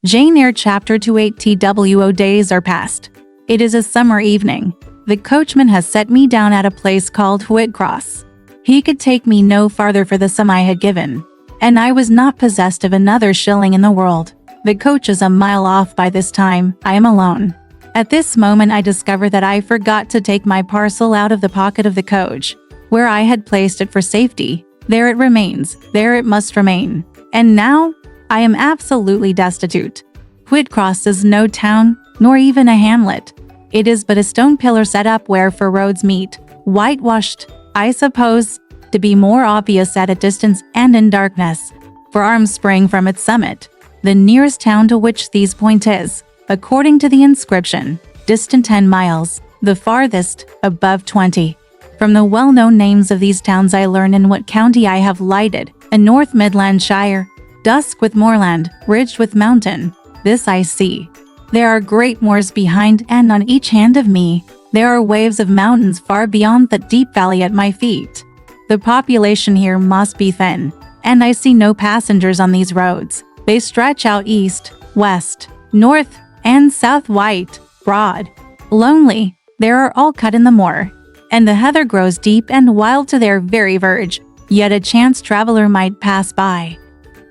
Jane Eyre Chapter 28 TWO days are past. It is a summer evening. The coachman has set me down at a place called Whitcross. He could take me no farther for the sum I had given, and I was not possessed of another shilling in the world. The coach is a mile off by this time. I am alone. At this moment I discover that I forgot to take my parcel out of the pocket of the coach, where I had placed it for safety. There it remains. There it must remain. And now I am absolutely destitute. Whitcross is no town, nor even a hamlet. It is but a stone pillar set up where four roads meet, whitewashed, I suppose, to be more obvious at a distance and in darkness, for arms spring from its summit. The nearest town to which these point is, according to the inscription, distant 10 miles, the farthest, above 20. From the well-known names of these towns I learn in what county I have lighted, a North Midlandshire, dusk with moorland, ridged with mountain. This I see. There are great moors behind, and on each hand of me, there are waves of mountains far beyond that deep valley at my feet. The population here must be thin, and I see no passengers on these roads. They stretch out east, west, north, and south, white, broad, lonely. They are all cut in the moor, and the heather grows deep and wild to their very verge, yet a chance traveler might pass by.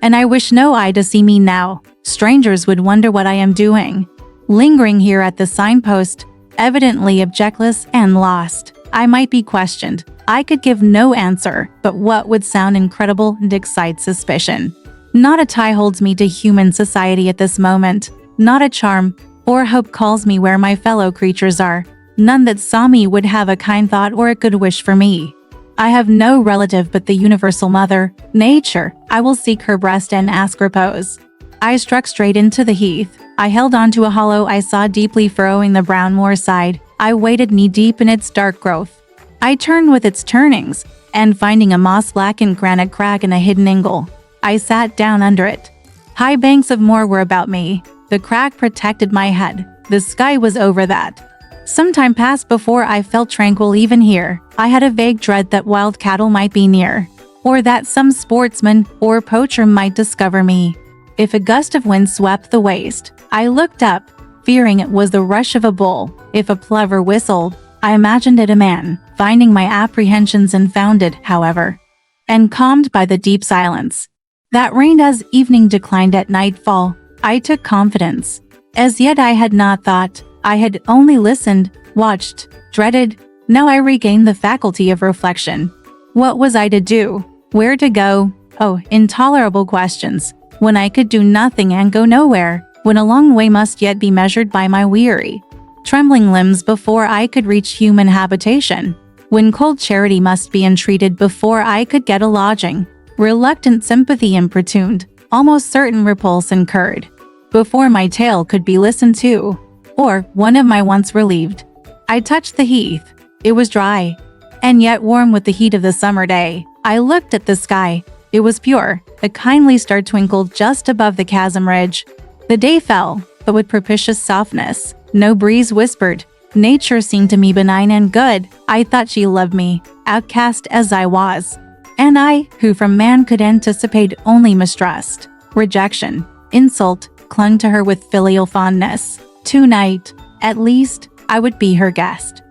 And I wish no eye to see me now. Strangers would wonder what I am doing, lingering here at the signpost, evidently objectless and lost. I might be questioned. I could give no answer, but what would sound incredible and excite suspicion. Not a tie holds me to human society at this moment. Not a charm or hope calls me where my fellow creatures are. None that saw me would have a kind thought or a good wish for me. I have no relative but the universal mother, nature. I will seek her breast and ask repose. I struck straight into the heath. I held on to a hollow I saw deeply furrowing the brown moor side. I waded knee-deep in its dark growth. I turned with its turnings, and finding a moss-blackened granite crag in a hidden ingle, I sat down under it. High banks of moor were about me. The crag protected my head. The sky was over that. Some time passed before I felt tranquil even here. I had a vague dread that wild cattle might be near, or that some sportsman or poacher might discover me. If a gust of wind swept the waste, I looked up, fearing it was the rush of a bull. If a plover whistled, I imagined it a man. Finding my apprehensions unfounded, however, and calmed by the deep silence that reigned as evening declined at nightfall, I took confidence. As yet I had not thought. I had only listened, watched, dreaded. Now I regained the faculty of reflection. What was I to do? Where to go? Oh, intolerable questions. When I could do nothing and go nowhere. When a long way must yet be measured by my weary, trembling limbs before I could reach human habitation. When cold charity must be entreated before I could get a lodging. Reluctant sympathy importuned, almost certain repulse incurred, before my tale could be listened to, or one of my wants relieved. I touched the heath. It was dry, and yet warm with the heat of the summer day. I looked at the sky. It was pure. A kindly star twinkled just above the chasm ridge. The day fell, but with propitious softness. No breeze whispered. Nature seemed to me benign and good. I thought she loved me, outcast as I was. And I, who from man could anticipate only mistrust, rejection, insult, clung to her with filial fondness. Tonight, at least, I would be her guest.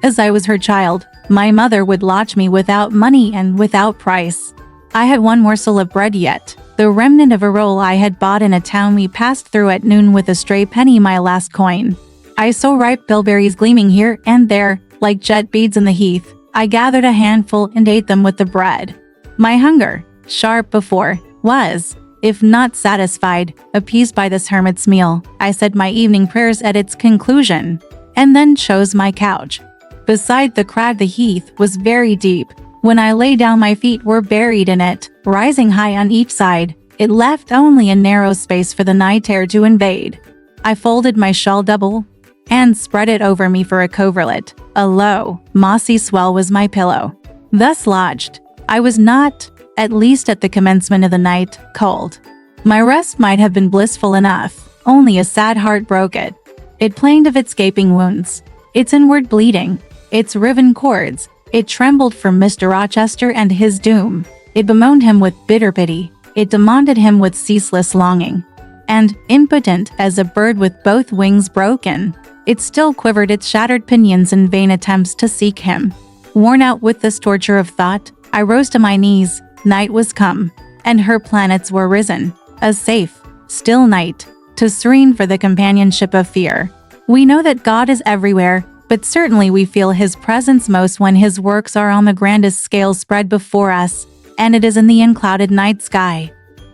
As I was her child, my mother would lodge me without money and without price. I had one morsel of bread yet, the remnant of a roll I had bought in a town we passed through at noon with a stray penny, my last coin. I saw ripe bilberries gleaming here and there, like jet beads in the heath. I gathered a handful and ate them with the bread. My hunger, sharp before, was, if not satisfied, appeased by this hermit's meal. I said my evening prayers at its conclusion, and then chose my couch. Beside the crag the heath was very deep. When I lay down my feet were buried in it, rising high on each side. It left only a narrow space for the night air to invade. I folded my shawl double, and spread it over me for a coverlet. A low, mossy swell was my pillow. Thus lodged, I was not, at least at the commencement of the night, cold. My rest might have been blissful enough, only a sad heart broke it. It plained of its gaping wounds, its inward bleeding, its riven cords. It trembled for Mr. Rochester and his doom. It bemoaned him with bitter pity. It demanded him with ceaseless longing. and, impotent as a bird with both wings broken, it still quivered its shattered pinions in vain attempts to seek him. Worn out with this torture of thought, I rose to my knees. Night was come, and her planets were risen, a safe, still night, to serene for the companionship of fear. We know that God is everywhere, but certainly we feel His presence most when His works are on the grandest scale spread before us, and it is in the unclouded night sky,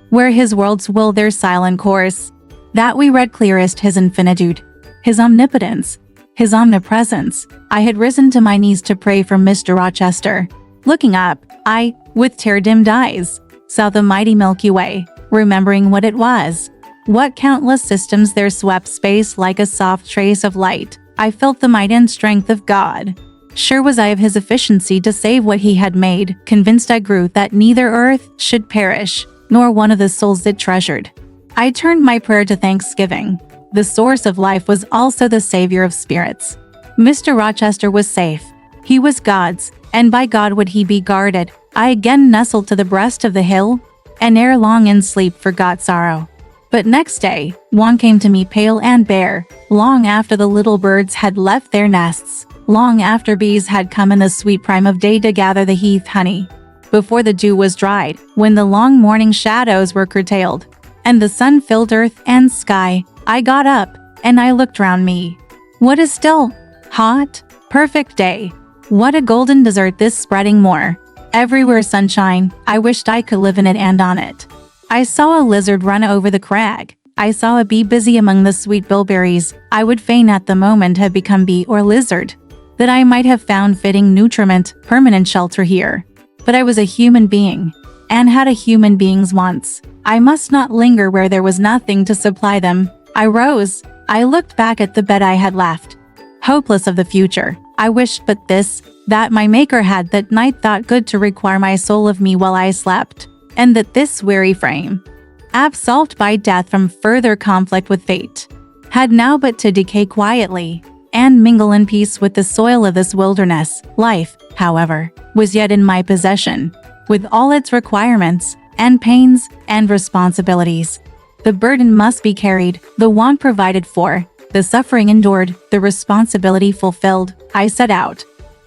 where His worlds will their silent course, that we read clearest His infinitude, His omnipotence, His omnipresence. I had risen to my knees to pray for Mr. Rochester. Looking up, I, with tear-dimmed eyes, saw the mighty Milky Way, remembering what it was. What countless systems there swept space like a soft trace of light. I felt the might and strength of God. Sure was I of His efficiency to save what He had made, convinced I grew that neither earth should perish, nor one of the souls it treasured. I turned my prayer to thanksgiving. The source of life was also the savior of spirits. Mr. Rochester was safe. He was God's, and by God would he be guarded. I again nestled to the breast of the hill, and ere long in sleep forgot sorrow. But next day, one came to me pale and bare, long after the little birds had left their nests, long after bees had come in the sweet prime of day to gather the heath honey. Before the dew was dried, when the long morning shadows were curtailed, and the sun filled earth and sky, I got up, and I looked round me. What a still, hot, perfect day! What a golden desert this spreading moor! Everywhere sunshine, I wished I could live in it and on it. I saw a lizard run over the crag. I saw a bee busy among the sweet bilberries. I would fain at the moment have become bee or lizard, that I might have found fitting nutriment, permanent shelter here. But I was a human being, and had a human being's wants. I must not linger where there was nothing to supply them. I rose. I looked back at the bed I had left. Hopeless of the future, I wished but this, that my Maker had that night thought good to require my soul of me while I slept, and that this weary frame, absolved by death from further conflict with fate, had now but to decay quietly, and mingle in peace with the soil of this wilderness. Life, however, was yet in my possession, with all its requirements, and pains, and responsibilities. The burden must be carried, the want provided for, the suffering endured, the responsibility fulfilled. I set out.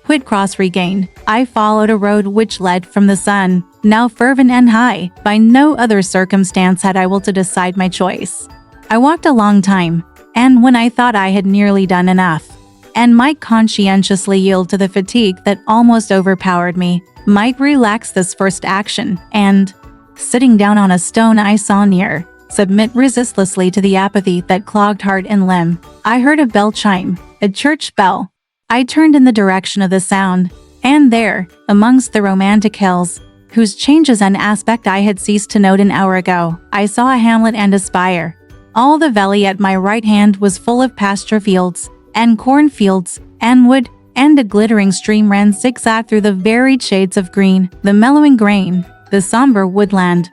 Whitcross regained, I followed a road which led from the sun, now fervent and high. By no other circumstance had I will to decide my choice. I walked a long time, and when I thought I had nearly done enough, and might conscientiously yield to the fatigue that almost overpowered me, might relax this first action, and, sitting down on a stone I saw near, submit resistlessly to the apathy that clogged heart and limb. I heard a bell chime, a church bell. I turned in the direction of the sound, and there, amongst the romantic hills, whose changes and aspect I had ceased to note an hour ago, I saw a hamlet and a spire. All the valley at my right hand was full of pasture fields, and cornfields, and wood, and a glittering stream ran zigzag through the varied shades of green, the mellowing grain, the somber woodland,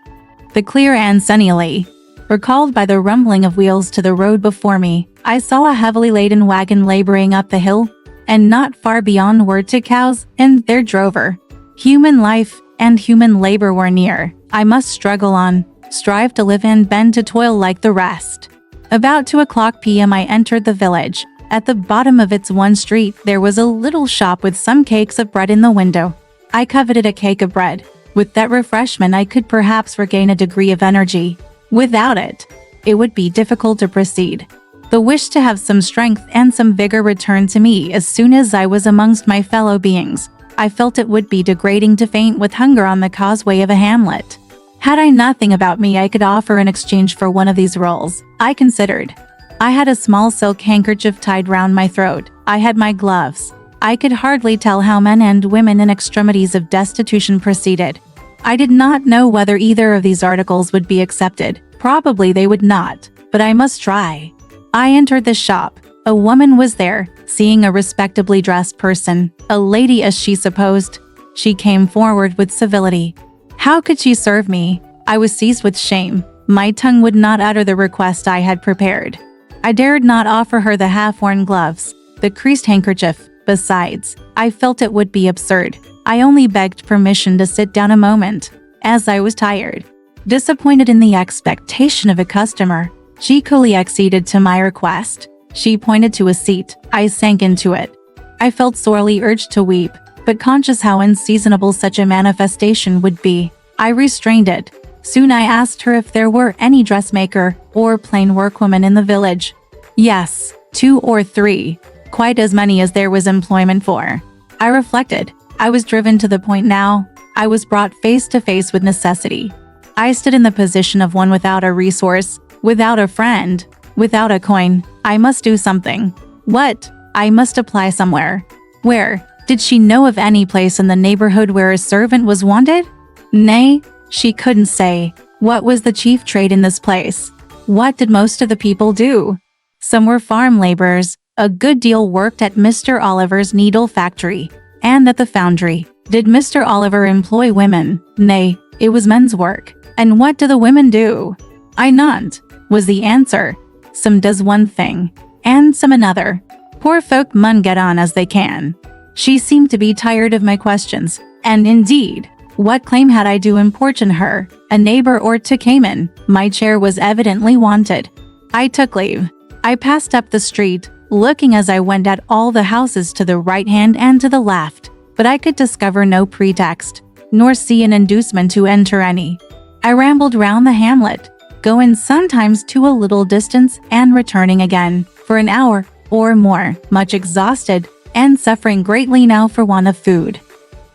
the clear and sunny lea. Recalled by the rumbling of wheels to the road before me, I saw a heavily laden wagon laboring up the hill, and not far beyond were two cows and their drover. Human life and human labor were near. I must struggle on, strive to live and bend to toil like the rest. About 2:00 p.m. I entered the village. At the bottom of its one street there was a little shop with some cakes of bread in the window. I coveted a cake of bread. With that refreshment I could perhaps regain a degree of energy. Without it, it would be difficult to proceed. The wish to have some strength and some vigor returned to me as soon as I was amongst my fellow beings. I felt it would be degrading to faint with hunger on the causeway of a hamlet. Had I nothing about me I could offer in exchange for one of these rolls, I considered. I had a small silk handkerchief tied round my throat. I had my gloves. I could hardly tell how men and women in extremities of destitution proceeded. I did not know whether either of these articles would be accepted. Probably they would not, but I must try. I entered the shop. A woman was there, seeing a respectably dressed person, a lady as she supposed. She came forward with civility. How could she serve me? I was seized with shame. My tongue would not utter the request I had prepared. I dared not offer her the half-worn gloves, the creased handkerchief. Besides, I felt it would be absurd. I only begged permission to sit down a moment, as I was tired. Disappointed in the expectation of a customer, She coolly acceded to my request. She pointed to a seat. I sank into it. I felt sorely urged to weep, but conscious how unseasonable such a manifestation would be, I restrained it. Soon I asked her if there were any dressmaker or plain workwoman in the village. Yes, 2 or 3, quite as many as there was employment for. I reflected. I was driven to the point now. I was brought face to face with necessity. I stood in the position of one without a resource, without a friend, without a coin. I must do something. What? I must apply somewhere. Where? Did she know of any place in the neighborhood where a servant was wanted? Nay, she couldn't say. What was the chief trade in this place? What did most of the people do? Some were farm laborers. A good deal worked at Mr. Oliver's needle factory, and at the foundry. Did Mr. Oliver employ women? Nay, it was men's work. And what do the women do? I none, was the answer. Some does one thing, and some another. Poor folk mun get on as they can. She seemed to be tired of my questions, and indeed, what claim had I to importune her, a neighbor or to Cayman? My chair was evidently wanted. I took leave. I passed up the street, looking as I went at all the houses to the right hand and to the left, but I could discover no pretext, nor see an inducement to enter any. I rambled round the hamlet, going sometimes to a little distance and returning again, for an hour or more, much exhausted, and suffering greatly now for want of food.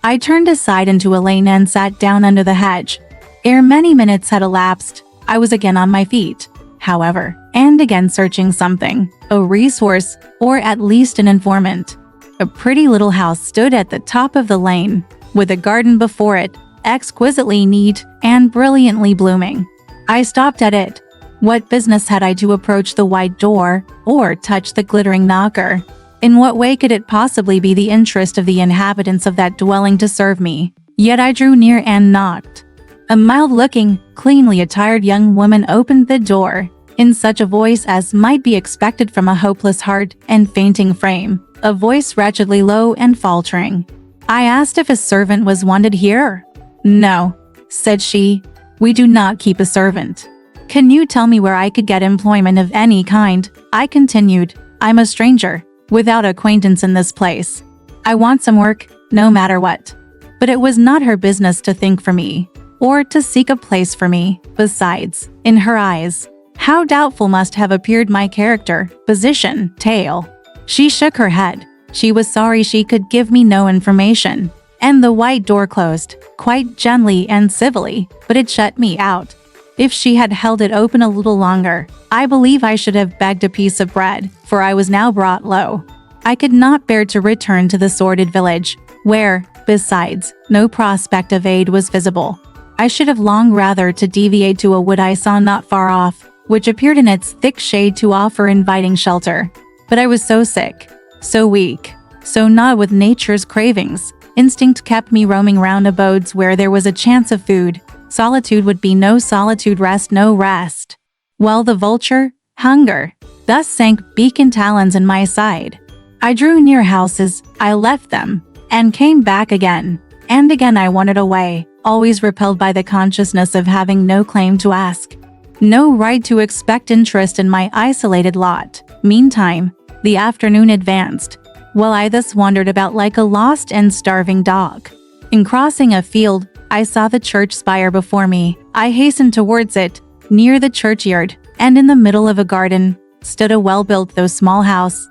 I turned aside into a lane and sat down under the hedge. Ere many minutes had elapsed, I was again on my feet, however, and again searching something, a resource, or at least an informant. A pretty little house stood at the top of the lane, with a garden before it, exquisitely neat and brilliantly blooming. I stopped at it. What business had I to approach the white door, or touch the glittering knocker? In what way could it possibly be the interest of the inhabitants of that dwelling to serve me? Yet I drew near and knocked. A mild-looking, cleanly attired young woman opened the door, in such a voice as might be expected from a hopeless heart and fainting frame, a voice wretchedly low and faltering. I asked if a servant was wanted here. No, said she, we do not keep a servant. Can you tell me where I could get employment of any kind? I continued. I'm a stranger, without acquaintance in this place. I want some work, no matter what. But it was not her business to think for me, or to seek a place for me. Besides, in her eyes, how doubtful must have appeared my character, position, tale. She shook her head. She was sorry she could give me no information. And the white door closed, quite gently and civilly, but it shut me out. If she had held it open a little longer, I believe I should have begged a piece of bread, for I was now brought low. I could not bear to return to the sordid village, where, besides, no prospect of aid was visible. I should have longed rather to deviate to a wood I saw not far off, which appeared in its thick shade to offer inviting shelter. But I was so sick, so weak, so gnawed with nature's cravings. Instinct kept me roaming round abodes where there was a chance of food. Solitude would be no solitude, rest no rest. Well, the vulture, hunger, thus sank beacon talons in my side. I drew near houses, I left them, and came back again. And again I wandered away, always repelled by the consciousness of having no claim to ask, no right to expect interest in my isolated lot. Meantime, the afternoon advanced, while I thus wandered about like a lost and starving dog. In crossing a field, I saw the church spire before me. I hastened towards it. Near the churchyard, and in the middle of a garden, stood a well-built though small house,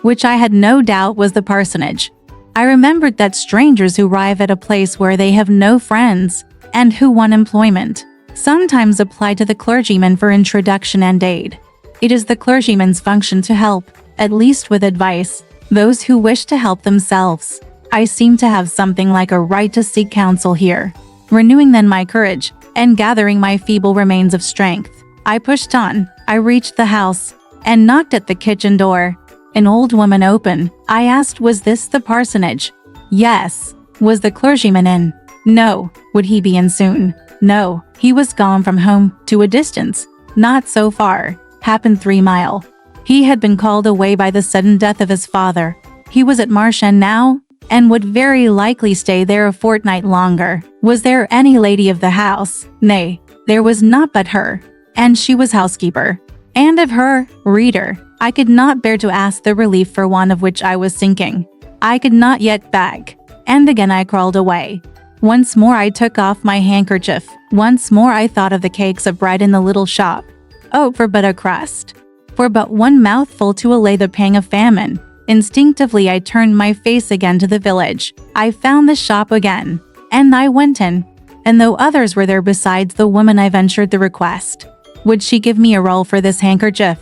which I had no doubt was the parsonage. I remembered that strangers who arrive at a place where they have no friends, and who want employment, sometimes apply to the clergyman for introduction and aid. It is the clergyman's function to help, at least with advice, those who wish to help themselves. I seem to have something like a right to seek counsel here. Renewing then my courage, and gathering my feeble remains of strength, I pushed on. I reached the house, and knocked at the kitchen door. An old woman opened. I asked, was this the parsonage? Yes. Was the clergyman in? No. Would he be in soon? No. He was gone from home, to a distance, not so far, happened 3 mile. He had been called away by the sudden death of his father. He was at Marchand now, and would very likely stay there a fortnight longer. Was there any lady of the house? Nay, there was not but her, and she was housekeeper. And of her, reader, I could not bear to ask the relief for one of which I was sinking. I could not yet beg. And again I crawled away. Once more I took off my handkerchief. Once more I thought of the cakes of bread in the little shop. Oh, for but a crust. For but one mouthful to allay the pang of famine. Instinctively I turned my face again to the village. I found the shop again. And I went in. And though others were there besides the woman, I ventured the request. Would she give me a roll for this handkerchief?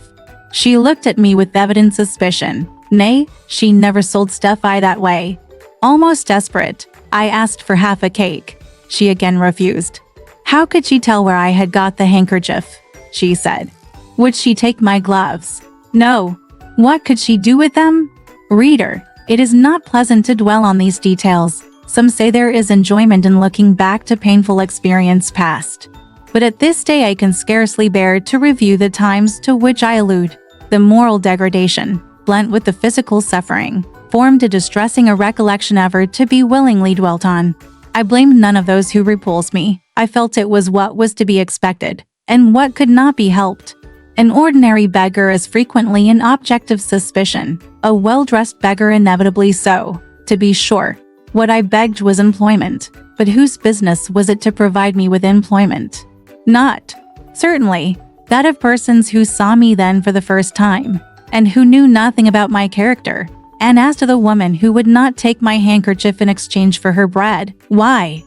She looked at me with evident suspicion. Nay, she never sold stuff that way. Almost desperate, I asked for half a cake. She again refused. How could she tell where I had got the handkerchief? She said. Would she take my gloves? No. What could she do with them? Reader, it is not pleasant to dwell on these details. Some say there is enjoyment in looking back to painful experience past. But at this day I can scarcely bear to review the times to which I allude. The moral degradation, blent with the physical suffering, formed a distressing a recollection ever to be willingly dwelt on. I blamed none of those who repulsed me. I felt it was what was to be expected, and what could not be helped. An ordinary beggar is frequently an object of suspicion, a well-dressed beggar inevitably so. To be sure, what I begged was employment, but whose business was it to provide me with employment? Not, certainly, that of persons who saw me then for the first time, and who knew nothing about my character. And as to the woman who would not take my handkerchief in exchange for her bread, why?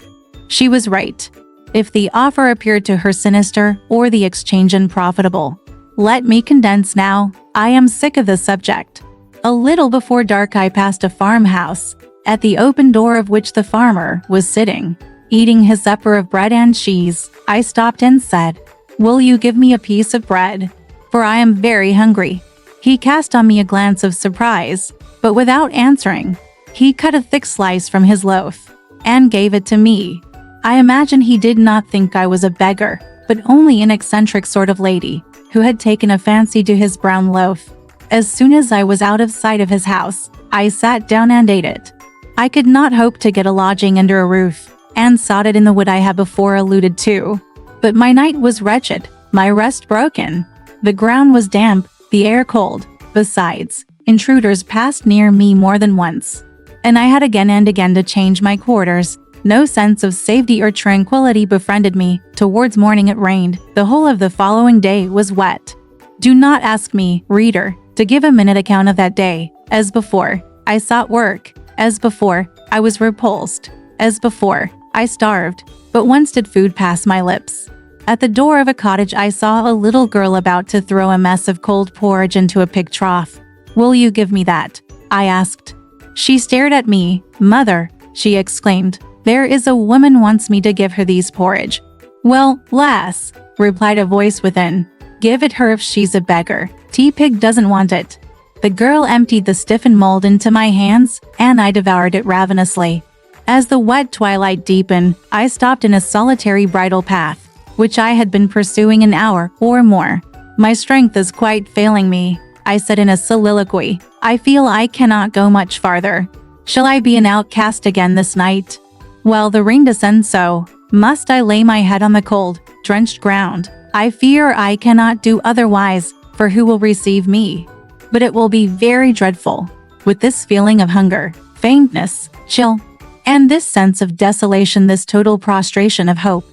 She was right. If the offer appeared to her sinister, or the exchange unprofitable. Let me condense now. I am sick of the subject. A little before dark I passed a farmhouse, at the open door of which the farmer was sitting, eating his supper of bread and cheese. I stopped and said, "Will you give me a piece of bread? For I am very hungry." He cast on me a glance of surprise, but without answering, he cut a thick slice from his loaf, and gave it to me. I imagine he did not think I was a beggar, but only an eccentric sort of lady, who had taken a fancy to his brown loaf. As soon as I was out of sight of his house, I sat down and ate it. I could not hope to get a lodging under a roof, and sought it in the wood I had before alluded to. But my night was wretched, my rest broken. The ground was damp, the air cold. Besides, intruders passed near me more than once, and I had again and again to change my quarters. No sense of safety or tranquility befriended me. Towards morning it rained. The whole of the following day was wet. Do not ask me, reader, to give a minute account of that day. As before, I sought work. As before, I was repulsed. As before, I starved. But once did food pass my lips. At the door of a cottage I saw a little girl about to throw a mess of cold porridge into a pig trough. "Will you give me that?" I asked. She stared at me. "Mother," she exclaimed, "there is a woman wants me to give her these porridge." "Well, lass," replied a voice within, "give it her if she's a beggar. Tea-pig doesn't want it." The girl emptied the stiffened mold into my hands, and I devoured it ravenously. As the wet twilight deepened, I stopped in a solitary bridle path, which I had been pursuing an hour or more. "My strength is quite failing me," I said in a soliloquy. "I feel I cannot go much farther. Shall I be an outcast again this night? While the rain descends so, must I lay my head on the cold, drenched ground? I fear I cannot do otherwise, for who will receive me? But it will be very dreadful, with this feeling of hunger, faintness, chill, and this sense of desolation, this total prostration of hope.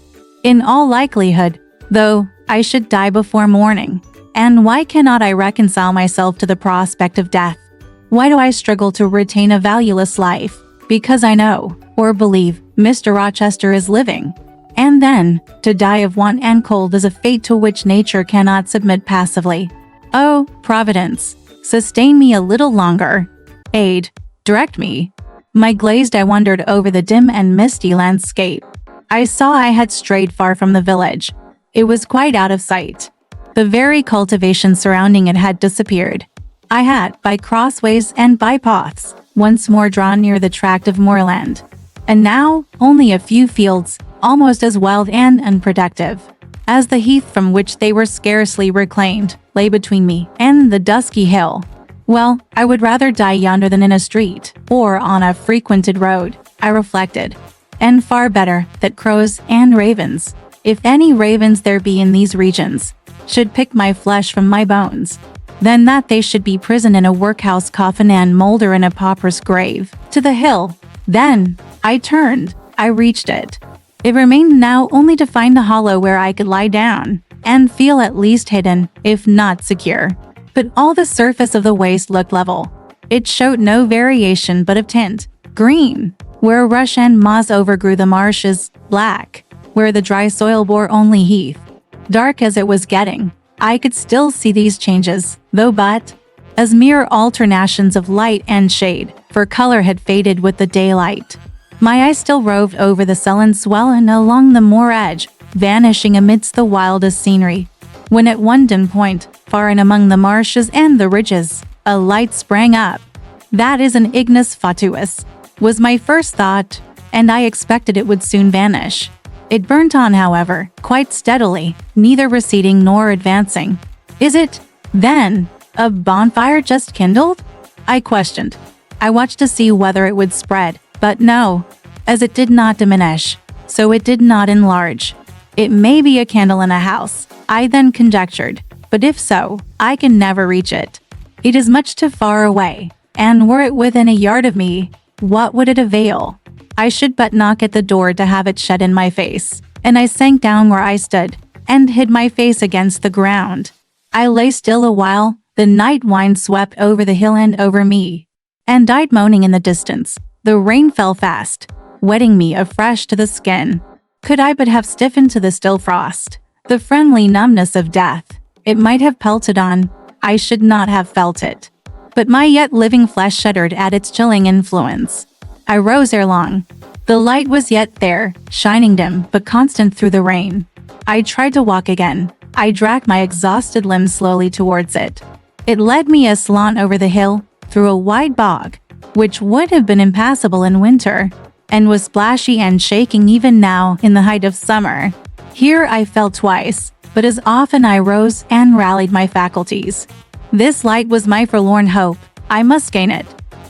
In all likelihood, though, I should die before morning. And why cannot I reconcile myself to the prospect of death? Why do I struggle to retain a valueless life? Because I know, or believe, Mr. Rochester is living. And then, to die of want and cold is a fate to which nature cannot submit passively. Oh, Providence, sustain me a little longer. Aid, direct me. My glazed eye wandered over the dim and misty landscape. I saw I had strayed far from the village. It was quite out of sight. The very cultivation surrounding it had disappeared. I had, by crossways and bypaths, once more drawn near the tract of moorland. And now, only a few fields, almost as wild and unproductive as the heath from which they were scarcely reclaimed, lay between me and the dusky hill. Well, I would rather die yonder than in a street, or on a frequented road, I reflected. And far better that crows and ravens, If any ravens there be in these regions should pick my flesh from my bones, then that they should be prisoned in a workhouse coffin and moulder in a pauper's grave. To the hill. Then I turned. I reached it. It remained now only to find a hollow where I could lie down and feel at least hidden, if not secure. But all the surface of the waste looked level. It showed no variation but of tint. Green, where rush and moss overgrew the marshes; black, where the dry soil bore only heath. Dark as it was getting, I could still see these changes, though but as mere alternations of light and shade, for color had faded with the daylight. My eye still roved over the sullen swell and along the moor edge, vanishing amidst the wildest scenery. When at one dim point, far in among the marshes and the ridges, a light sprang up. That is an ignis fatuus, was my first thought, and I expected it would soon vanish. It burnt on, however, quite steadily, neither receding nor advancing. Is it, then, a bonfire just kindled? I questioned. I watched to see whether it would spread, but no. As it did not diminish, so it did not enlarge. It may be a candle in a house, I then conjectured, but if so, I can never reach it. It is much too far away, and were it within a yard of me, what would it avail? I should but knock at the door to have it shut in my face, and I sank down where I stood, and hid my face against the ground. I lay still a while, the night wind swept over the hill and over me, and died moaning in the distance. The rain fell fast, wetting me afresh to the skin. Could I but have stiffened to the still frost, the friendly numbness of death, it might have pelted on, I should not have felt it. But my yet living flesh shuddered at its chilling influence. I rose ere long. The light was yet there, shining dim but constant through the rain. I tried to walk again. I dragged my exhausted limbs slowly towards it. It led me aslant over the hill, through a wide bog, which would have been impassable in winter, and was splashy and shaking even now in the height of summer. Here I fell twice, but as often I rose and rallied my faculties. This light was my forlorn hope. I must gain it.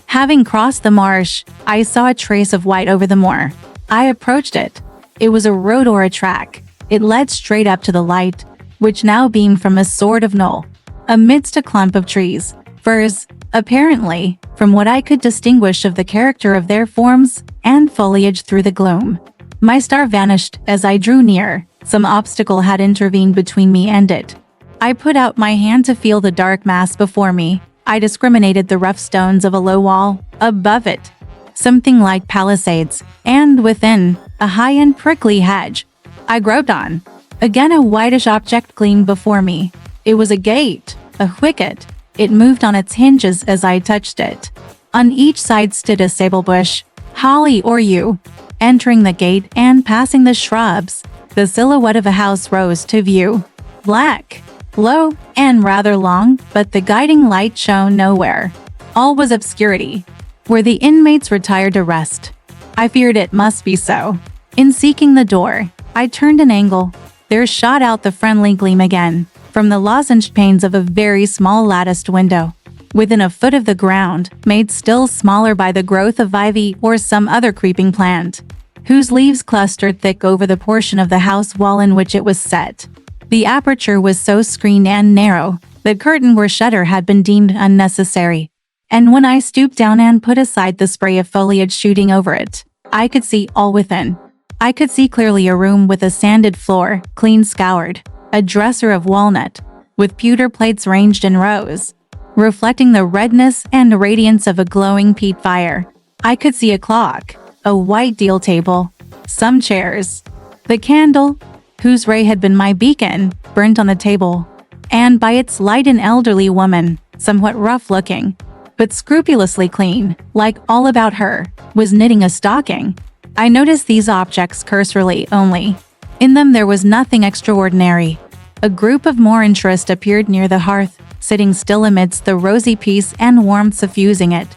Having crossed the marsh, I saw a trace of white over the moor. I approached it. It was a road or a track. It led straight up to the light, which now beamed from a sort of knoll, amidst a clump of trees, firs, apparently, from what I could distinguish of the character of their forms and foliage through the gloom. My star vanished as I drew near. Some obstacle had intervened between me and it. I put out my hand to feel the dark mass before me. I discriminated the rough stones of a low wall. Above it, something like palisades, and within, a high and prickly hedge. I groped on. Again a whitish object gleamed before me. It was a gate, a wicket. It moved on its hinges as I touched it. On each side stood a sable bush, holly or yew. Entering the gate and passing the shrubs, the silhouette of a house rose to view. Black, low, and rather long, but the guiding light shone nowhere. All was obscurity. Where the inmates retired to rest. I feared it must be so. In seeking the door, I turned an angle. There shot out the friendly gleam again, from the lozenged panes of a very small latticed window, within a foot of the ground, made still smaller by the growth of ivy or some other creeping plant, whose leaves clustered thick over the portion of the house wall in which it was set. The aperture was so screened and narrow, the curtain or shutter had been deemed unnecessary, and when I stooped down and put aside the spray of foliage shooting over it, I could see all within. I could see clearly a room with a sanded floor, clean scoured, a dresser of walnut, with pewter plates ranged in rows, reflecting the redness and radiance of a glowing peat fire. I could see a clock, a white deal table, some chairs, the candle, whose ray had been my beacon, burnt on the table, and by its light an elderly woman, somewhat rough-looking, but scrupulously clean, like all about her, was knitting a stocking. I noticed these objects cursorily only. In them there was nothing extraordinary. A group of more interest appeared near the hearth, sitting still amidst the rosy peace and warmth suffusing it.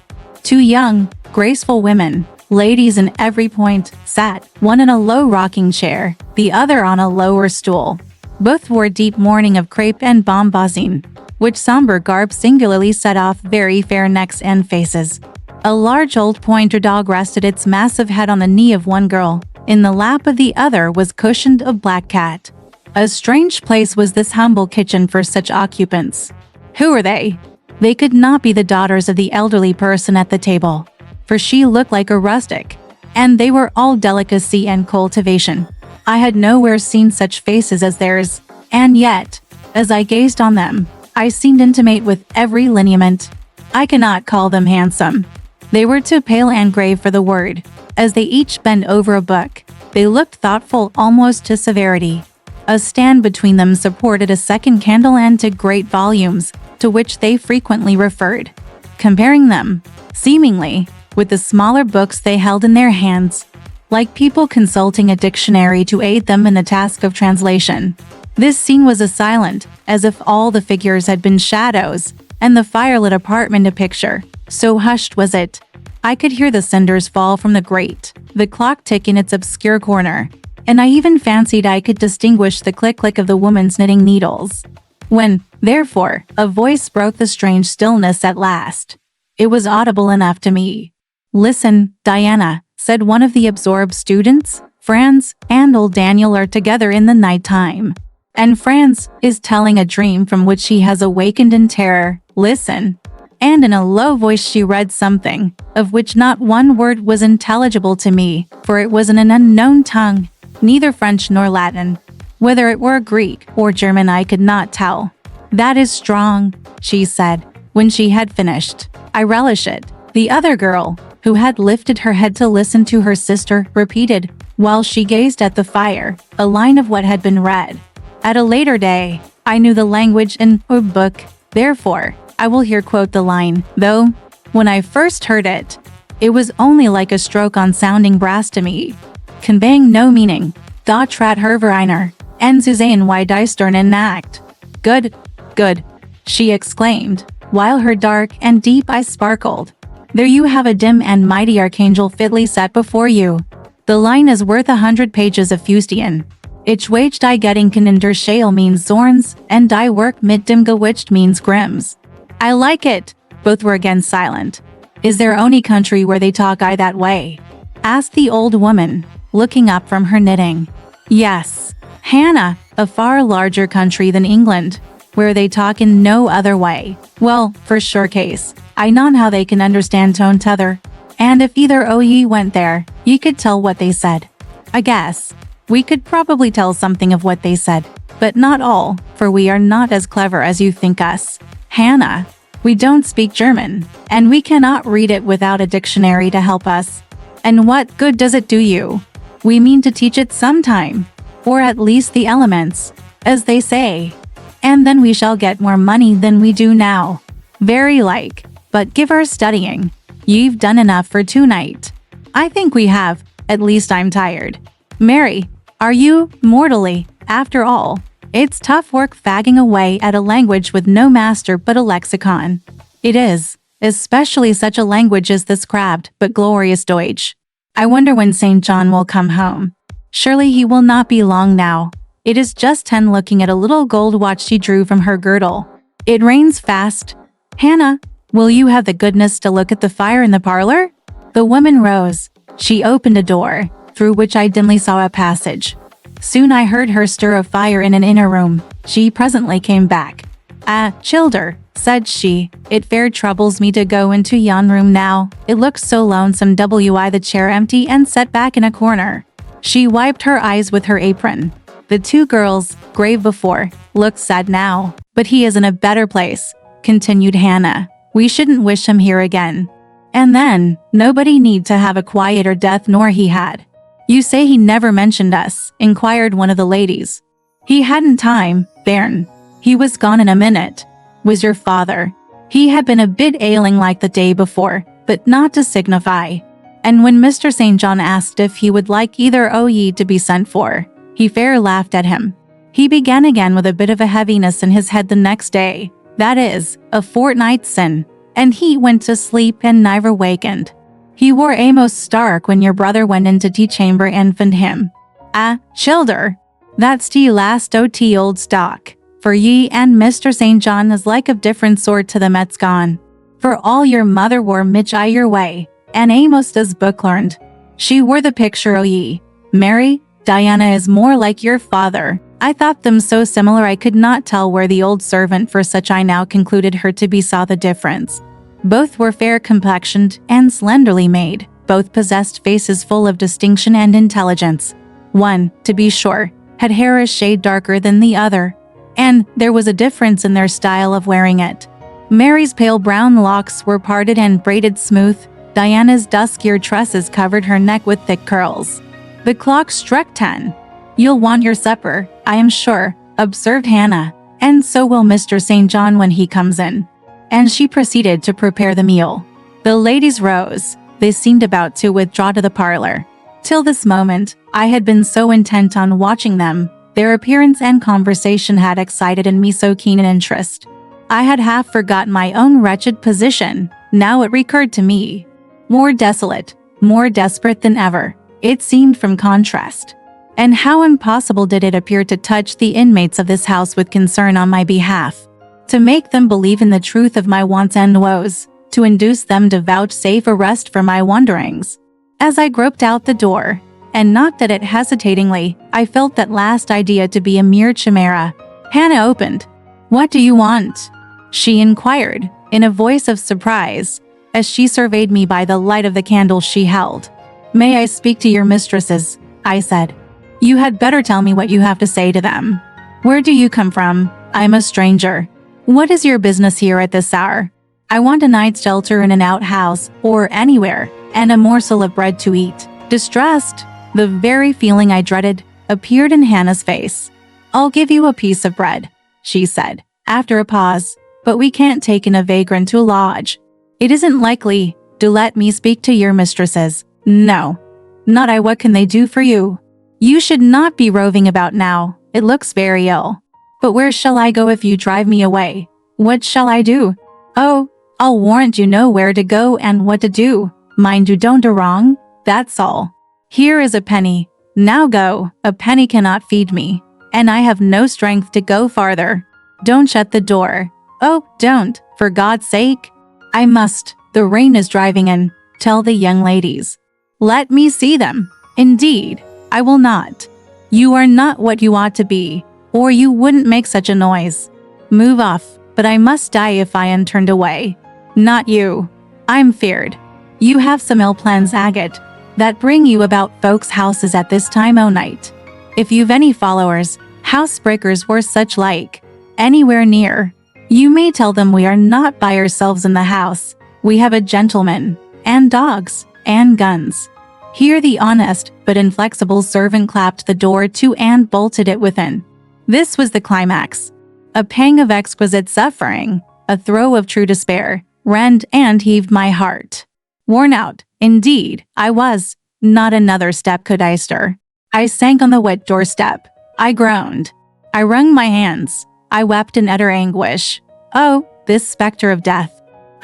Two young, graceful women, ladies in every point, sat, one in a low rocking chair, the other on a lower stool. Both wore deep mourning of crepe and bombazine, which somber garb singularly set off very fair necks and faces. A large old pointer dog rested its massive head on the knee of one girl, In the lap of the other was cushioned a black cat. A strange place was this humble kitchen for such occupants. Who were they? They could not be the daughters of the elderly person at the table, for she looked like a rustic, and they were all delicacy and cultivation. I had nowhere seen such faces as theirs, and yet, as I gazed on them, I seemed intimate with every lineament. I cannot call them handsome. They were too pale and grave for the word. As they each bent over a book, they looked thoughtful almost to severity. A stand between them supported a second candle and two great volumes, to which they frequently referred, comparing them, seemingly, with the smaller books they held in their hands, like people consulting a dictionary to aid them in the task of translation. This scene was as silent as if all the figures had been shadows, and the firelit apartment a picture, so hushed was it. I could hear the cinders fall from the grate, the clock tick in its obscure corner, and I even fancied I could distinguish the click-click of the woman's knitting needles. When, therefore, a voice broke the strange stillness at last. It was audible enough to me. "Listen, Diana," said one of the absorbed students. "Franz and old Daniel are together in the night time, and Franz is telling a dream from which he has awakened in terror. Listen." And in a low voice she read something, of which not one word was intelligible to me, for it was in an unknown tongue, neither French nor Latin. Whether it were Greek or German I could not tell. "That is strong," she said, when she had finished. "I relish it." The other girl, who had lifted her head to listen to her sister, repeated, while she gazed at the fire, a line of what had been read. At a later day, I knew the language in a book, therefore, I will here quote the line, though, when I first heard it, it was only like a stroke on sounding brass to me, conveying no meaning. "Da trat hervereiner, and Suzanne why die stern in act." "Good, good," she exclaimed, while her dark and deep eyes sparkled. "There you have a dim and mighty archangel fitly set before you. The line is worth 100 pages of fustian. Ich wage die Gedenken in der Schale means Zorns, and die Work mit dem Gewitcht means Grimms." "I like it." Both were again silent. "Is there any country where they talk that way?" asked the old woman, looking up from her knitting. "Yes, Hannah, a far larger country than England, where they talk in no other way. Well, for sure case, I know how they can understand tone t'other, and if either o' ye went there, ye could tell what they said. I guess, we could probably tell something of what they said, but not all, for we are not as clever as you think us. Hannah, we don't speak German, and we cannot read it without a dictionary to help us. And what good does it do you? We mean to teach it sometime, or at least the elements, as they say. And then we shall get more money than we do now. Very like, but give our studying. You've done enough for tonight." "I think we have, at least I'm tired." "Mary, are you, mortally, after all? It's tough work fagging away at a language with no master but a lexicon." "It is, especially such a language as this crabbed but glorious Deutsch. I wonder when St. John will come home. Surely he will not be long now. It is just 10, looking at a little gold watch she drew from her girdle. It rains fast. Hannah, will you have the goodness to look at the fire in the parlor?" The woman rose. She opened a door, through which I dimly saw a passage. Soon I heard her stir a fire in an inner room. She presently came back. "Ah, Childer," said she, "it fair troubles me to go into yon room now. It looks so lonesome. The chair empty and set back in a corner." She wiped her eyes with her apron. The two girls, grave before, looked sad now. "But he is in a better place," continued Hannah. "We shouldn't wish him here again. And then, nobody need to have a quieter death nor he had." "You say he never mentioned us?" inquired one of the ladies. "He hadn't time, bairn. He was gone in a minute." "Was your father?" "He had been a bit ailing like the day before, but not to signify. And when Mr. St. John asked if he would like either o' ye to be sent for, he fair laughed at him. He began again with a bit of a heaviness in his head the next day, that is, a fortnight sin, and he went to sleep and never wakened. He wore a'most stark when your brother went into tea chamber and found him. Ah, Childer, that's tea last o' tea old stock, for ye and Mr. St. John is like of different sort to them 'at's gone. For all your mother wore mich I your way, and a'most as book learned. She wore the picture o' ye, Mary, Diana is more like your father. I thought them so similar I could not tell where the old servant for such I now concluded her to be saw the difference. Both were fair-complexioned and slenderly made. Both possessed faces full of distinction and intelligence. One, to be sure, had hair a shade darker than the other, and there was a difference in their style of wearing it. Mary's pale brown locks were parted and braided smooth. Diana's duskier tresses covered her neck with thick curls. The clock struck 10. "You'll want your supper, I am sure," observed Hannah, "and so will Mr. St. John when he comes in." And she proceeded to prepare the meal. The ladies rose. They seemed about to withdraw to the parlor. Till this moment, I had been so intent on watching them. Their appearance and conversation had excited in me so keen an interest. I had half forgotten my own wretched position. Now it recurred to me. More desolate, more desperate than ever, it seemed from contrast. And how impossible did it appear to touch the inmates of this house with concern on my behalf, to make them believe in the truth of my wants and woes, to induce them to vouchsafe a rest for my wanderings. As I groped out the door, and knocked at it hesitatingly, I felt that last idea to be a mere chimera. Hannah opened. "What do you want?" she inquired, in a voice of surprise, as she surveyed me by the light of the candle she held. "May I speak to your mistresses?" I said. "You had better tell me what you have to say to them. Where do you come from? I'm a stranger. What is your business here at this hour? I want a night's shelter in an outhouse, or anywhere, and a morsel of bread to eat." Distressed, the very feeling I dreaded, appeared in Hannah's face. "I'll give you a piece of bread," she said, after a pause, "but we can't take in a vagrant to lodge. It isn't likely. Do let me speak to your mistresses." "No, not I. What can they do for you? You should not be roving about now. It looks very ill. But where shall I go if you drive me away? What shall I do?" "Oh, I'll warrant you know where to go and what to do. Mind you don't do wrong, that's all. Here is a penny. Now go. A penny cannot feed me, and I have no strength to go farther. Don't shut the door. Oh, don't, for God's sake." "I must. The rain is driving in. Tell the young ladies." "Let me see them." "Indeed, I will not. You are not what you ought to be, or you wouldn't make such a noise. Move off, but I must die if I am turned away." "Not you. I'm feared. You have some ill plans, Agate, that bring you about folks' houses at this time o' night. If you've any followers, housebreakers or such like, anywhere near, you may tell them we are not by ourselves in the house. We have a gentleman, and dogs, and guns." Here the honest but inflexible servant clapped the door to and bolted it within. This was the climax. A pang of exquisite suffering, a throe of true despair, rent and heaved my heart. Worn out, indeed, I was. Not another step could I stir. I sank on the wet doorstep. I groaned. I wrung my hands. I wept in utter anguish. Oh, this specter of death.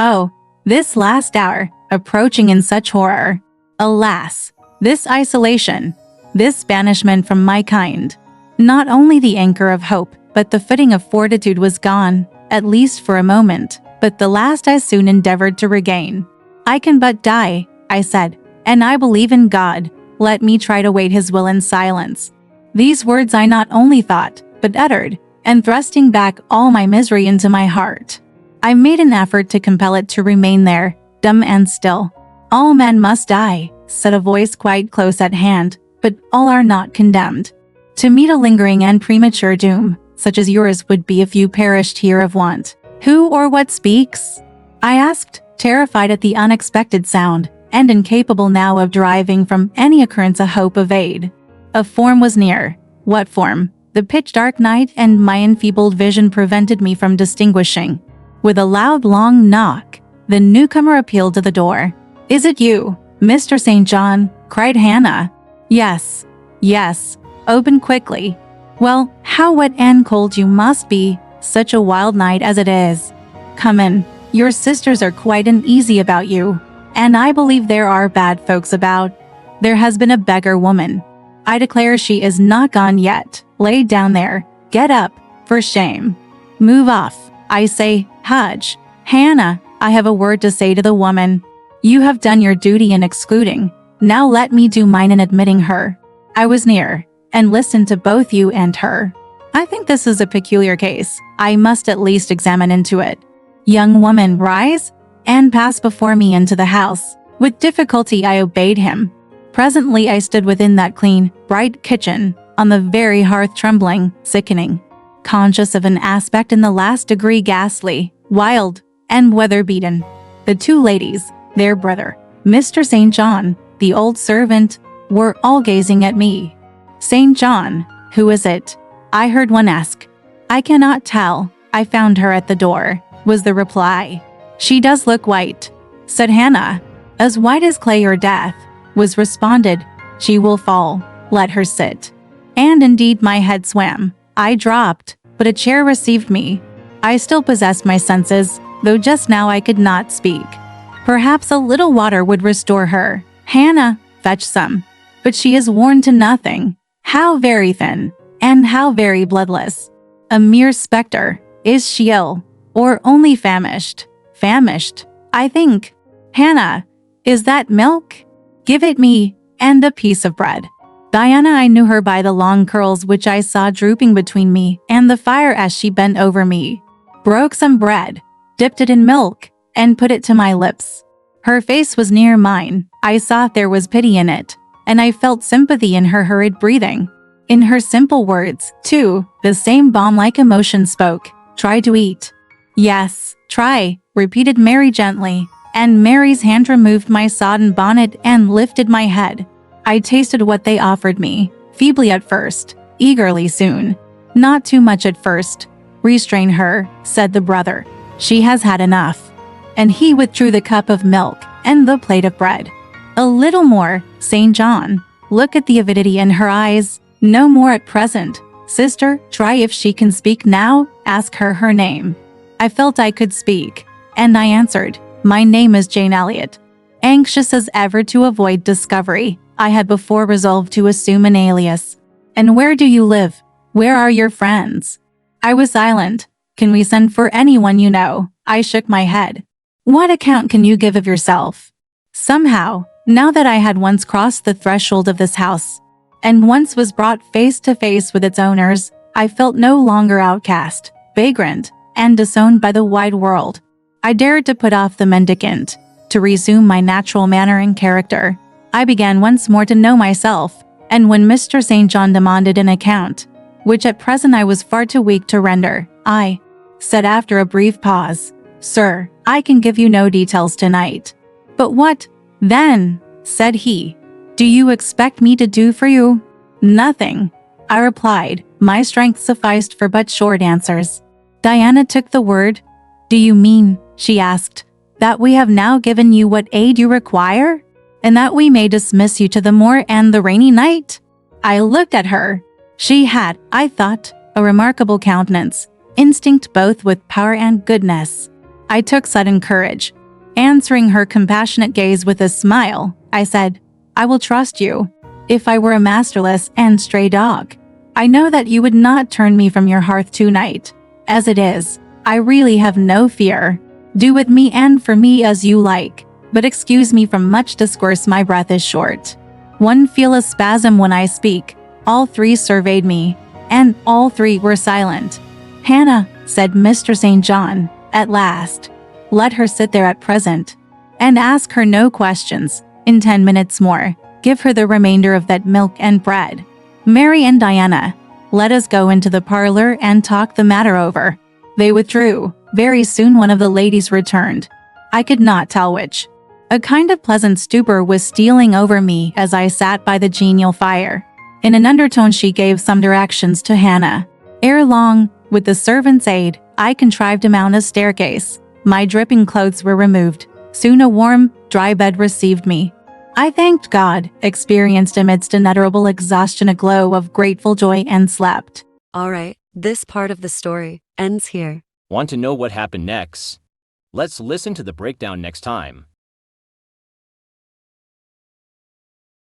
Oh, this last hour, approaching in such horror. Alas, this isolation, this banishment from my kind. Not only the anchor of hope, but the footing of fortitude was gone, at least for a moment, but the last I soon endeavored to regain. "I can but die," I said, "and I believe in God. Let me try to wait His will in silence." These words I not only thought, but uttered, and thrusting back all my misery into my heart, I made an effort to compel it to remain there, dumb and still. "All men must die," said a voice quite close at hand, "but all are not condemned. To meet a lingering and premature doom, such as yours would be if you perished here of want." "Who or what speaks?" I asked, terrified at the unexpected sound, and incapable now of deriving from any occurrence a hope of aid. A form was near. What form? The pitch-dark night and my enfeebled vision prevented me from distinguishing. With a loud, long knock, the newcomer appealed to the door. "Is it you, Mr. St. John?" cried Hannah. "Yes, yes. Open quickly." "Well, how wet and cold you must be, such a wild night as it is. Come in. Your sisters are quite uneasy about you, and I believe there are bad folks about. There has been a beggar woman. I declare she is not gone yet. Lay down there. Get up, for shame. Move off, I say. Hudge. Hannah, I have a word to say to the woman. You have done your duty in excluding. Now let me do mine in admitting her." I was near and listened to both you and her. I think this is a peculiar case. I must at least examine into it. Young woman, rise and pass before me into the house. With difficulty I obeyed him. Presently I stood within that clean, bright kitchen, on the very hearth, trembling, sickening, conscious of an aspect in the last degree ghastly, wild, and weather-beaten. The two ladies, their brother, Mr. St. John, the old servant, were all gazing at me. St. John, who is it? I heard one ask. I cannot tell. I found her at the door, was the reply. She does look white, said Hannah. As white as clay or death, was responded. She will fall. Let her sit. And indeed my head swam. I dropped, but a chair received me. I still possessed my senses, though just now I could not speak. Perhaps a little water would restore her. Hannah, fetch some. But she is worn to nothing. How very thin, and how very bloodless. A mere spectre. Is she ill, or only famished? Famished, I think. Hannah, is that milk? Give it me, and a piece of bread. Diana, I knew her by the long curls which I saw drooping between me and the fire as she bent over me. Broke some bread, dipped it in milk, and put it to my lips. Her face was near mine. I saw there was pity in it, and I felt sympathy in her hurried breathing. In her simple words, too, the same balm-like emotion spoke. Try to eat. Yes, try, repeated Mary gently, and Mary's hand removed my sodden bonnet and lifted my head. I tasted what they offered me, feebly at first, eagerly soon. Not too much at first. Restrain her, said the brother. She has had enough. And he withdrew the cup of milk and the plate of bread. A little more, St. John. Look at the avidity in her eyes. No more at present. Sister, try if she can speak now. Ask her her name. I felt I could speak, and I answered, my name is Jane Elliot. Anxious as ever to avoid discovery, I had before resolved to assume an alias. And where do you live? Where are your friends? I was silent. Can we send for anyone you know? I shook my head. What account can you give of yourself? Somehow, now that I had once crossed the threshold of this house, and once was brought face to face with its owners, I felt no longer outcast, vagrant, and disowned by the wide world. I dared to put off the mendicant, to resume my natural manner and character. I began once more to know myself, and when Mr. St. John demanded an account, which at present I was far too weak to render, I said after a brief pause, Sir, I can give you no details tonight. But what, then, said he, do you expect me to do for you? Nothing, I replied. My strength sufficed for but short answers. Diana took the word. Do you mean, she asked, that we have now given you what aid you require? And that we may dismiss you to the moor and the rainy night? I looked at her. She had, I thought, a remarkable countenance, instinct both with power and goodness. I took sudden courage. Answering her compassionate gaze with a smile, I said, I will trust you. If I were a masterless and stray dog, I know that you would not turn me from your hearth tonight. As it is, I really have no fear. Do with me and for me as you like, but excuse me from much discourse, my breath is short. One feel a spasm when I speak. All three surveyed me, and all three were silent. Hannah, said Mr. St. John, at last, let her sit there at present, and ask her no questions. In 10 minutes more, give her the remainder of that milk and bread. Mary and Diana, let us go into the parlor and talk the matter over. They withdrew. Very soon one of the ladies returned. I could not tell which. A kind of pleasant stupor was stealing over me as I sat by the genial fire. In an undertone she gave some directions to Hannah. Ere long, with the servant's aid, I contrived to mount a staircase. My dripping clothes were removed. Soon a warm, dry bed received me. I thanked God, experienced amidst unutterable exhaustion a glow of grateful joy, and slept. All right, this part of the story ends here. Want to know what happened next? Let's listen to the breakdown next time.